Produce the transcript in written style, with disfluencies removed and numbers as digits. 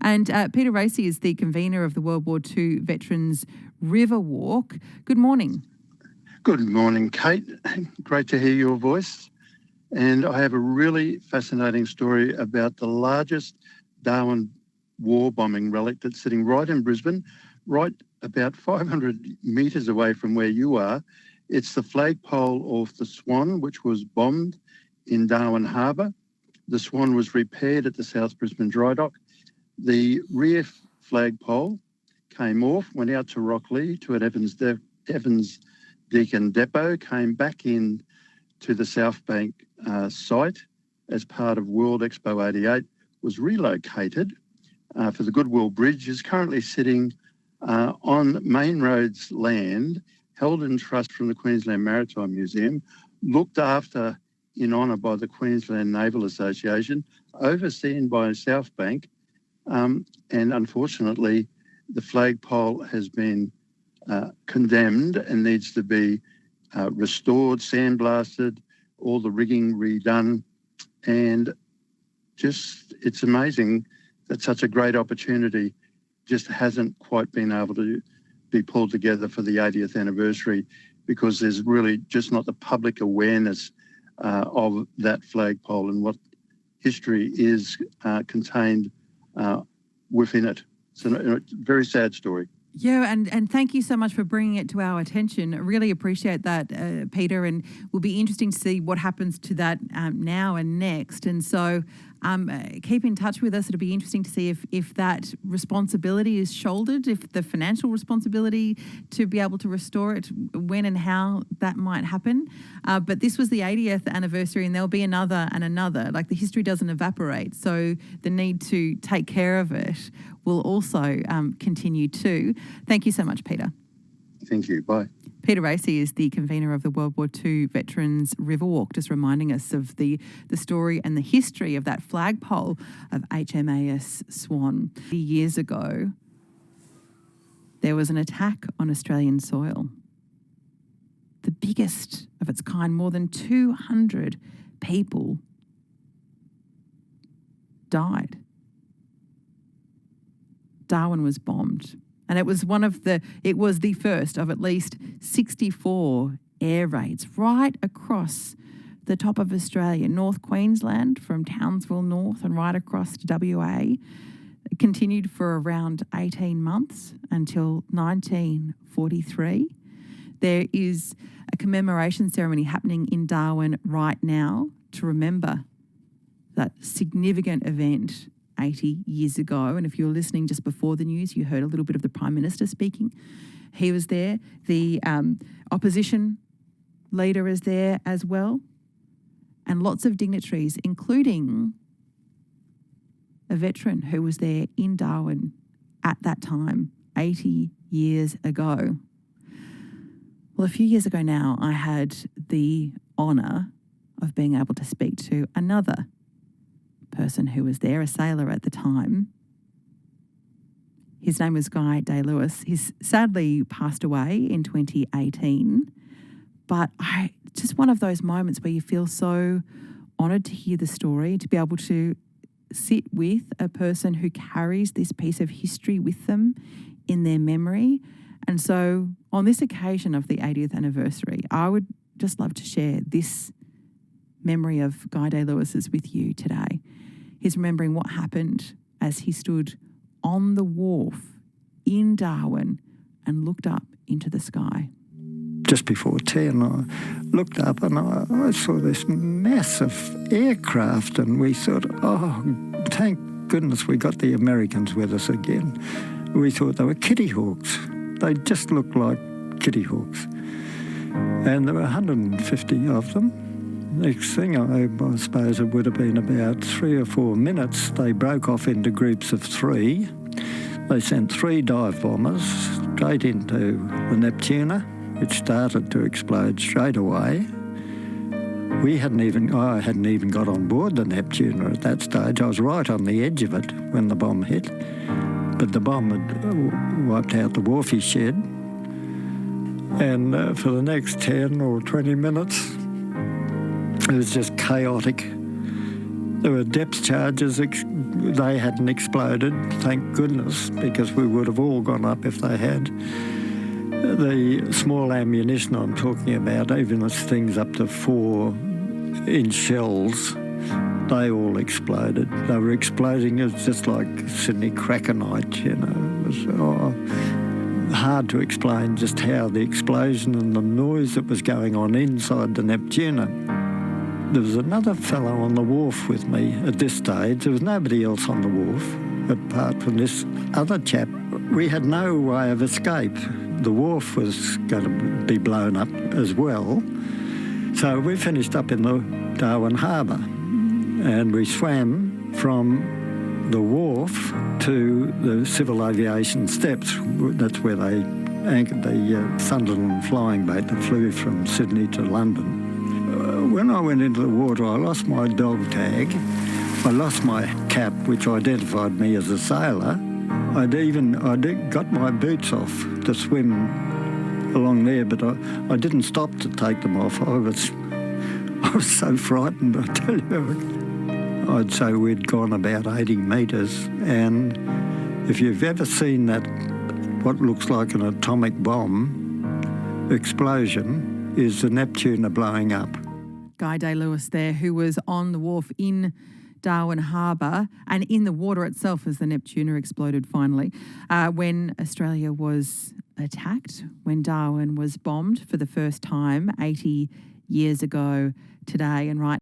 And Peter Racy is the convener of the World War II Veterans River Walk. Good morning. Good morning, Kate. Great to hear your voice. And I have a really fascinating story about the largest Darwin war bombing relic that's sitting right in Brisbane, right about 500 metres away from where you are. It's the flagpole of the Swan, which was bombed in Darwin Harbour. The Swan was repaired at the South Brisbane Dry Dock. The rear flagpole came off, went out to Rockley to an Evans Deacon Depot, came back in to the South Bank site as part of World Expo 88, was relocated for the Goodwill Bridge, is currently sitting on Main Road's land, held in trust from the Queensland Maritime Museum, looked after in honour by the Queensland Naval Association, overseen by South Bank, and unfortunately the flagpole has been condemned and needs to be restored, sandblasted, all the rigging redone, and just it's amazing that such a great opportunity just hasn't quite been able to be pulled together for the 80th anniversary, because there's really just not the public awareness of that flagpole and what history is contained within it. It's a very sad story. Yeah, and thank you so much for bringing it to our attention. I really appreciate that, Peter, and will be interesting to see what happens to that now and next. And so keep in touch with us. It'll be interesting to see if that responsibility is shouldered, if the financial responsibility to be able to restore it, when and how that might happen. But this was the 80th anniversary, and there'll be another and another. Like, the history doesn't evaporate, so the need to take care of it will also continue too. Thank you so much, Peter. Thank you. Bye. Peter Racy is the convener of the World War II Veterans River Walk, just reminding us of the story and the history of that flagpole of HMAS Swan. Years ago, there was an attack on Australian soil, the biggest of its kind. More than 200 people died. Darwin was bombed. And it was the first of at least 64 air raids right across the top of Australia, North Queensland, from Townsville north and right across to WA. It continued for around 18 months until 1943. There is a commemoration ceremony happening in Darwin right now to remember that significant event 80 years ago. And if you were listening just before the news, you heard a little bit of the Prime Minister speaking. He was there. The opposition leader is there as well. And lots of dignitaries, including a veteran who was there in Darwin at that time, 80 years ago. Well, a few years ago now, I had the honour of being able to speak to another person who was there, a sailor at the time. His name was Guy Day-Lewis. He's sadly passed away in 2018, but just one of those moments where you feel so honoured to hear the story, to be able to sit with a person who carries this piece of history with them in their memory. And so on this occasion of the 80th anniversary, I would just love to share this memory of Guy Day-Lewis's with you today. He's remembering what happened as he stood on the wharf in Darwin and looked up into the sky. Just before 10, I looked up and I saw this massive aircraft, and we thought, oh, thank goodness we got the Americans with us again. We thought they were kitty hawks. They just looked like kitty hawks. And there were 150 of them. Next thing, I suppose it would have been about 3 or 4 minutes, they broke off into groups of 3. They sent 3 dive bombers straight into the Neptuna, which started to explode straight away. I hadn't even got on board the Neptuna at that stage. I was right on the edge of it when the bomb hit. But the bomb had wiped out the wharfie shed. And for the next 10 or 20 minutes, it was just chaotic. There were depth charges. They hadn't exploded, thank goodness, because we would have all gone up if they had. The small ammunition I'm talking about, even as things up to 4-inch shells, they all exploded. They were exploding. It was just like Sydney Krakenite, you know. It was hard to explain just how the explosion and the noise that was going on inside the Neptuna. There was another fellow on the wharf with me at this stage. There was nobody else on the wharf apart from this other chap. We had no way of escape. The wharf was going to be blown up as well. So we finished up in the Darwin harbour and we swam from the wharf to the civil aviation steps. That's where they anchored the Sunderland flying boat that flew from Sydney to London. When I went into the water, I lost my dog tag. I lost my cap, which identified me as a sailor. I got my boots off to swim along there, but I didn't stop to take them off. I was so frightened, I tell you. I'd say we'd gone about 80 metres, and if you've ever seen that, what looks like an atomic bomb explosion, is the Neptuna blowing up. Guy Day-Lewis there, who was on the wharf in Darwin Harbour and in the water itself as the Neptuna exploded finally, when Australia was attacked, when Darwin was bombed for the first time 80 years ago today. And right